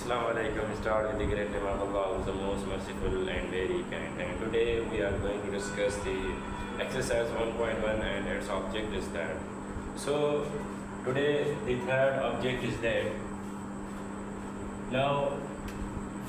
Assalamualaikum. Start with the great name of Allah, who is the most merciful and very kind. And today we are going to discuss the exercise 1.1 and its object is that. So today the third object is that. Now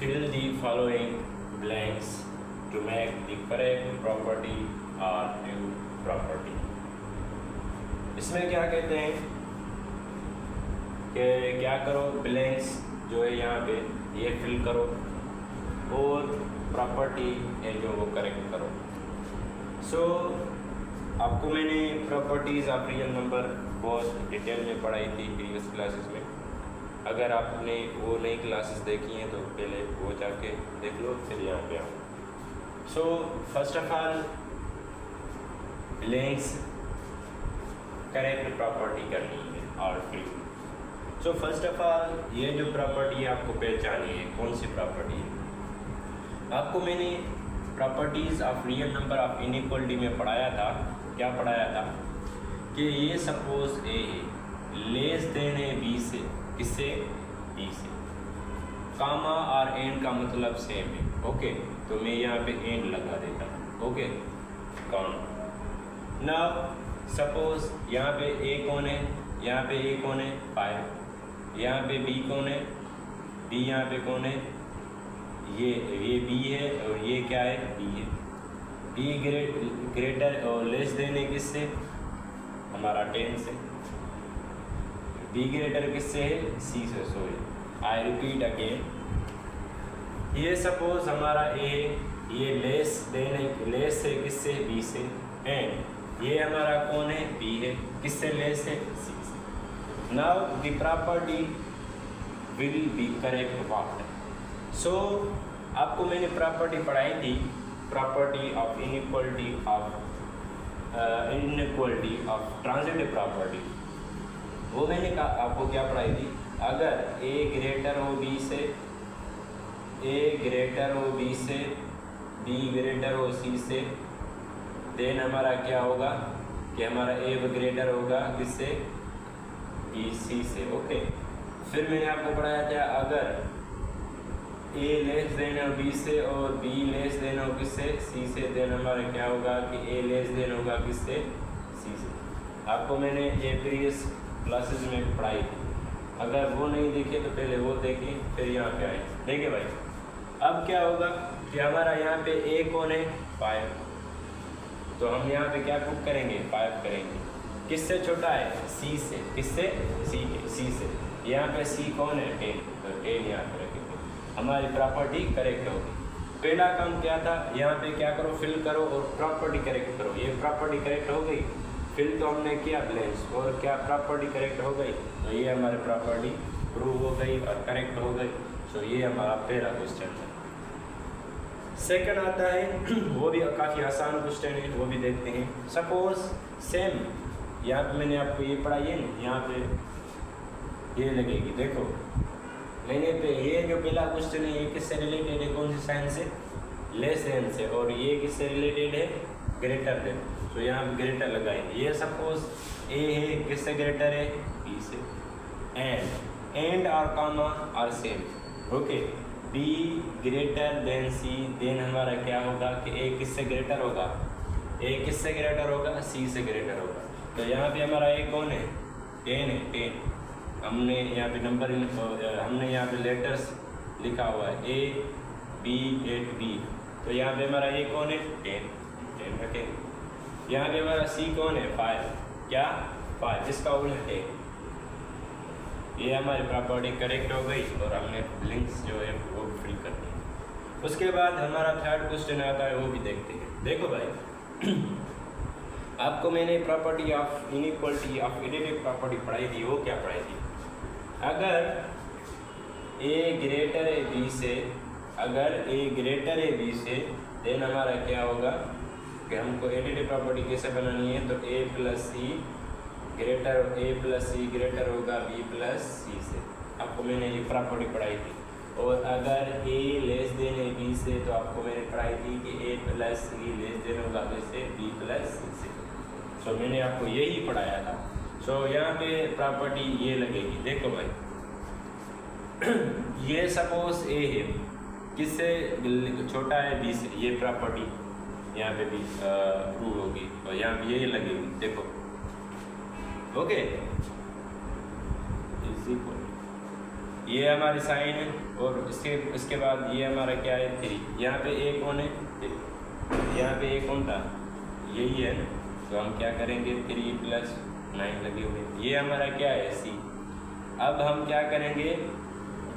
fill the following blanks to make the correct property or new property. इसमें क्या कहते हैं कि क्या करो, blanks जो है यहाँ पे ये फिल करो और प्रॉपर्टी है जो वो करेक्ट करो। सो आपको मैंने प्रॉपर्टीज़ ऑफ रियल नंबर बहुत डिटेल में पढ़ाई थी प्रीवियस क्लासेस में। अगर आपने वो नई क्लासेस देखी हैं तो पहले वो जाके देख लो, फिर यहाँ पे आओ। So first of all blanks correct property करनी है और फिर सो फर्स्ट ऑफ ऑल ये जो प्रॉपर्टी है आपको पहचानी है, कौन सी प्रॉपर्टी है। आपको मैंने properties of real number of inequality में पढ़ाया था। क्या पढ़ाया था कि ये सपोज ए लेस देन है बी से, किससे, बी से। कामा और एंड का मतलब सेम है, ओके। तो मैं यहाँ पे एंड लगा देता हूँ, ओके। कामा ना सपोज यहाँ पे ए कौन है, यहाँ पे ए कौन है 5, यहाँ पे बी कौन है, बी यहाँ पे कौन है, ये बी है और ये क्या है, बी है। बी ग्रेटर और लेस देन है किससे, हमारा 10 से। बी ग्रेटर किससे है, सी से। Sorry, I repeat again. ये सपोज हमारा ए है, ये लेस देन है, लेस है किससे, बी से। एंड ये हमारा कौन है, बी है, किससे लेस है, सी। Now the property will be correct what? So आपको मैंने प्रॉपर्टी पढ़ाई थी, property of inequality of transitive property. वो मैंने आपको क्या पढ़ाई थी, अगर ए ग्रेटर हो बी से, ए ग्रेटर हो बी से, बी ग्रेटर हो सी से, देन हमारा क्या होगा कि हमारा ए ग्रेटर होगा किससे, बी सी से, ओके। फिर मैंने आपको पढ़ाया था अगर ए लेस देन हो बी से और बी लेस देन हो किससे, सी से, देन हमारा क्या होगा कि ए लेस देन होगा किससे, सी से। आपको मैंने ये प्रीवियस क्लासेस में पढ़ाई थी। अगर वो नहीं देखे तो पहले वो देखें, फिर यहाँ पे आए। देखिए भाई, अब क्या होगा कि हमारा यहाँ पे ए कौन है, 5। तो हम यहाँ पे क्या पुट करेंगे, 5 करेंगे। किससे छोटा है, सी से, किससे, सी से। यहाँ पे सी कौन है, 10, तो 10 यहाँ पे रखेंगे, हमारी प्रॉपर्टी करेक्ट होगी। पहला काम क्या था, यहाँ पे क्या करो, फिल करो और प्रॉपर्टी करेक्ट करो। ये प्रॉपर्टी करेक्ट हो गई, फिल तो हमने किया ब्लैंक्स, और क्या प्रॉपर्टी करेक्ट हो गई, तो ये हमारी प्रॉपर्टी प्रूव हो गई और करेक्ट हो गई। सो ये हमारा पहला क्वेश्चन है। सेकंड आता है, वो भी काफ़ी आसान क्वेश्चन है, वो भी देखते हैं। सपोज सेम यहाँ पे मैंने आपको ये पढ़ाई है ना, यहाँ पे ये लगेगी। देखो मैंने पे ये जो पहला क्वेश्चन है ये किससे रिलेटेड है, कौन सी साइन से, लेस देन से, और ये किससे रिलेटेड है, ग्रेटर देन। तो यहाँ पे ग्रेटर लगाएंगे। ये सपोज ए है, किससे ग्रेटर है, बी से। एंड और कामा और same, okay. B greater than C, then हमारा क्या होगा कि ए किससे ग्रेटर होगा, ए किससे ग्रेटर होगा, सी से ग्रेटर होगा। तो यहाँ पे हमारा ए कौन है, 10 है, 10। हमने यहाँ पे नंबर हमने यहाँ पे लेटर्स लिखा हुआ है ए बी 8 बी। तो यहाँ पे हमारा ए कौन है, 10 रखेंगे। यहाँ पे हमारा सी कौन है, 5, क्या 5, जिसका उल्टा है। ये हमारी प्रॉपर्टी करेक्ट हो गई और हमने लिंक्स जो है वो फिल कर दी। उसके बाद हमारा थर्ड क्वेश्चन आता है, वो भी देखते हैं। देखो भाई, आपको मैंने property of inequality of additive property पढ़ाई थी। वो क्या पढ़ाई थी, अगर ए ग्रेटर है बी से, अगर ए ग्रेटर है बी से, देन हमारा क्या होगा कि हमको एडिटिव प्रॉपर्टी कैसे बनानी है, तो ए प्लस सी ग्रेटर, ए प्लस सी ग्रेटर होगा बी प्लस सी से। आपको मैंने ये प्रॉपर्टी पढ़ाई थी। और अगर ए लेस देन है बी से, तो आपको मैंने पढ़ाई थी कि ए प्लस सी लेस देन होगा कैसे, बी प्लस सी से। सो मैंने आपको यही पढ़ाया था। सो यहाँ पे प्रॉपर्टी ये लगेगी। देखो भाई, ये सपोज ए है, किससे छोटा है बी से, ये प्रॉपर्टी यहाँ पे भी प्रूव होगी और यहाँ पे ये लगेगी, देखो ओके। ये हमारी साइन है और इसके बाद ये हमारा क्या है 3, यहाँ पे ए कौन है 3, यहाँ पे ए कौन था यही है, तो हम क्या करेंगे 3 + 9 लगे हुए, ये हमारा क्या है सी। अब हम क्या करेंगे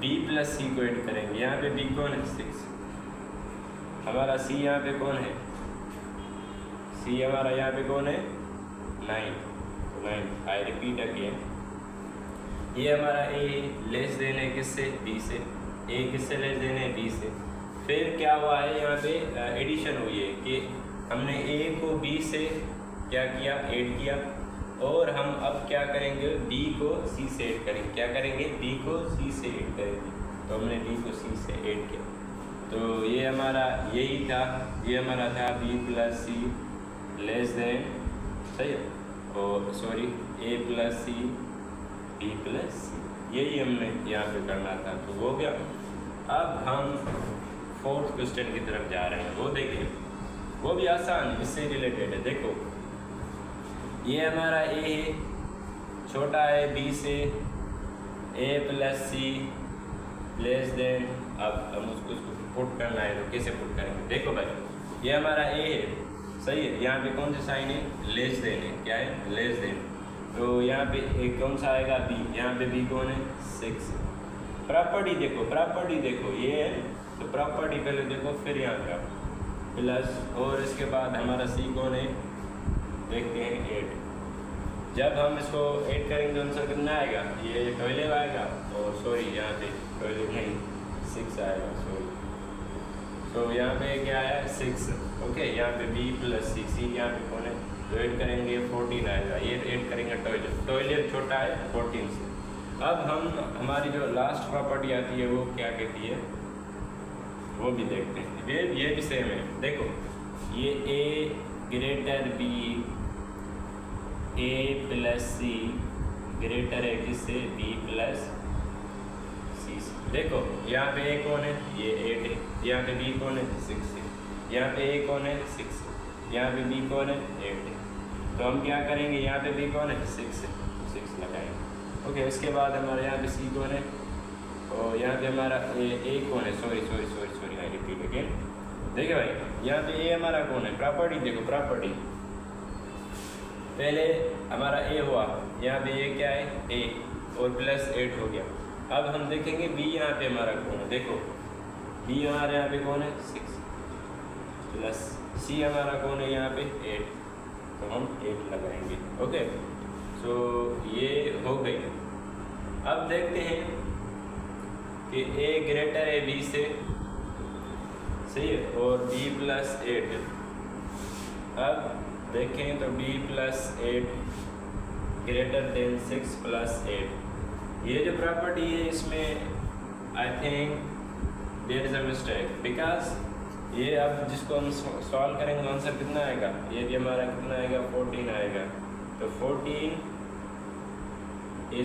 b + c को ऐड करेंगे, यहाँ पे b कौन है 6, हमारा c यहाँ पे कौन है, c हमारा यहाँ पे कौन है 9। आई रिपीट अगेन, ये हमारा a लेस देन है किससे b से, a किससे लेस देन है b से। फिर क्या हुआ है यहाँ पे एडिशन हुई है कि हमने a को b से क्या किया ऐड किया, और हम अब क्या करेंगे b को c से ऐड करेंगे, क्या करेंगे b को c से ऐड करेंगे, तो हमने b को c से ऐड किया, तो ये हमारा यही था, ये हमारा था b + c लेस देन, सही है, और sorry a + c b + c, यही हमने यहाँ पे करना था, तो हो गया। अब हम 4th क्वेश्चन की तरफ जा रहे हैं, वो देखिए, वो भी आसान इससे रिलेटेड है। देखो ये हमारा a है, छोटा है b से, a + c लेस देन, अब हम उसको पुट करना है, तो कैसे पुट करेंगे, देखो भाई ये हमारा a है, सही है, यहाँ पे कौन सा साइन है लेस देन है, क्या है लेस देन, तो यहाँ पे एक कौन सा आएगा b, यहाँ पे b कौन है 6। प्रॉपर्टी देखो ये है, तो प्रॉपर्टी पहले देखो, फिर यहाँ का प्लस, और इसके बाद हमारा c कौन है देखते हैं 8। जब हम इसको ऐड करेंगे तो आंसर कितना आएगा, ये 12 आएगा, और सॉरी यहाँ पे 12 नहीं 6 आएगा, सॉरी, तो यहाँ पे क्या आया 6, ओके। यहाँ पे b + c, c यहाँ पे कौन है, तो ऐड करेंगे 14 आएगा, ये ऐड करेंगे 12 छोटा है 14 से। अब हम हमारी जो लास्ट प्रॉपर्टी आती है वो क्या कहती है, वो भी देखते हैं, ये भी सेम है। देखो ये a greater b, a + c greater है किससे b + c से। देखो यहाँ पे a कौन है, ये 8 है, यहाँ पे b कौन है 6 है, यहाँ पे a कौन है 6 है, यहाँ पे b कौन है 8 है, तो हम क्या करेंगे यहाँ पे b कौन है 6 है, 6 लगाएंगे, ओके। उसके बाद हमारे यहाँ पे c कौन है, और यहाँ पे हमारा a कौन है, सॉरी आई रिपीट अगेन। देखिए भाई यहाँ पे a हमारा कौन है, प्रॉपर्टी देखो, प्रॉपर्टी पहले हमारा a हुआ, यहाँ पे ये क्या है a और +8 हो गया। अब हम देखेंगे b यहाँ पे हमारा कौन है, देखो b हमारे यहाँ पे कौन है 6 प्लस c हमारा कौन है यहाँ पे 8, तो हम 8 लगाएंगे, ओके। सो ये हो गई। अब देखते हैं कि a ग्रेटर है b से, सही है, और b + 8। अब देखें तो b + 8 ग्रेटर देन 6 + 8, ये जो प्रॉपर्टी है इसमें I think there is a mistake, because ये अब जिसको हम सॉल्व करेंगे आंसर कितना आएगा, ये भी हमारा कितना आएगा 14 आएगा, तो 14 =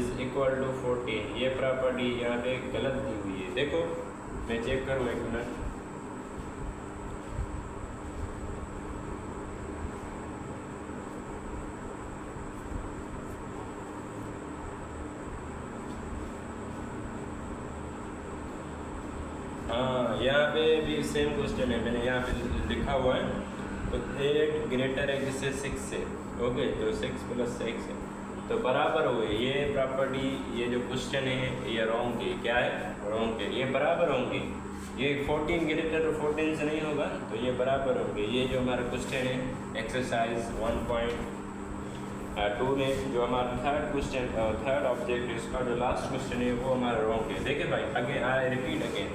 14, ये प्रॉपर्टी यहाँ पे गलत दी हुई है। देखो मैं चेक करूँ एक मिनट, हाँ यहाँ पे भी सेम क्वेश्चन है, मैंने यहाँ पे लिखा हुआ है, तो 8 ग्रेटर है किससे 6 से, ओके, तो 6 + 6 है, तो बराबर हुए। ये प्रॉपर्टी, ये जो क्वेश्चन है ये रॉन्ग है, क्या है रॉन्ग है, ये बराबर होंगे, ये 14 ग्रेटर 14 से नहीं होगा, तो ये बराबर होंगे। ये जो हमारा क्वेश्चन है एक्सरसाइज 1.2 में जो हमारा थर्ड क्वेश्चन, थर्ड ऑब्जेक्ट है, इसका जो लास्ट क्वेश्चन है वो हमारा रॉन्ग है। देखिए भाई अगेन आई रिपीट अगेन,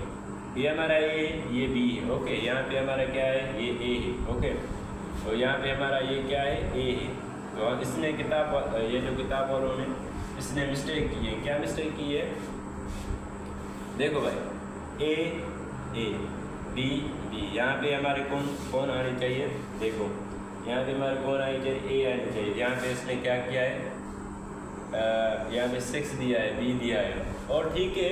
ये हमारा ए है, ये बी है, ओके, यहाँ पे हमारा क्या है ये ए है, ओके, तो यहाँ पे हमारा ये क्या है ए है। तो इसने किताब, ये जो किताब वालों ने इसने मिस्टेक की है, क्या मिस्टेक की है, देखो भाई ए बी बी, यहाँ पे हमारे कौन आनी चाहिए, देखो यहाँ पे हमारे कौन आनी चाहिए ए आनी चाहिए। यहाँ पे इसने क्या किया है, यहाँ पे 6 दिया है, बी दिया है, और ठीक है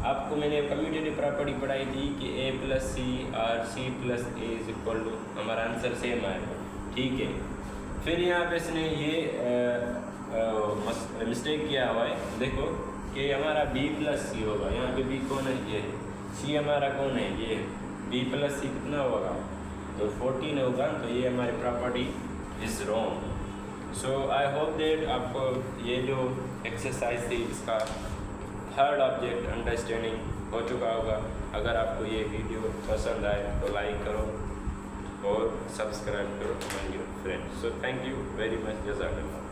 आपको मैंने कम्यूटेटिव प्रॉपर्टी पढ़ाई थी कि a प्लस सी और c plus A is equal to, हमारा आंसर सेम आएगा, ठीक है। फिर यहाँ पे इसने ये मिस्टेक किया हुआ है, देखो कि हमारा b प्लस सी होगा, यहाँ पे b कौन है, ये c हमारा कौन है, ये b प्लस सी कितना होगा, तो 14 होगा, तो ये हमारी property is wrong. So I hope that आपको ये जो एक्सरसाइज थी इसका थर्ड ऑब्जेक्ट अंडरस्टैंडिंग हो चुका होगा। अगर आपको ये वीडियो पसंद आए तो लाइक करो और सब्सक्राइब करो my dear friends. So thank you very much, जज़ाकल्लाह।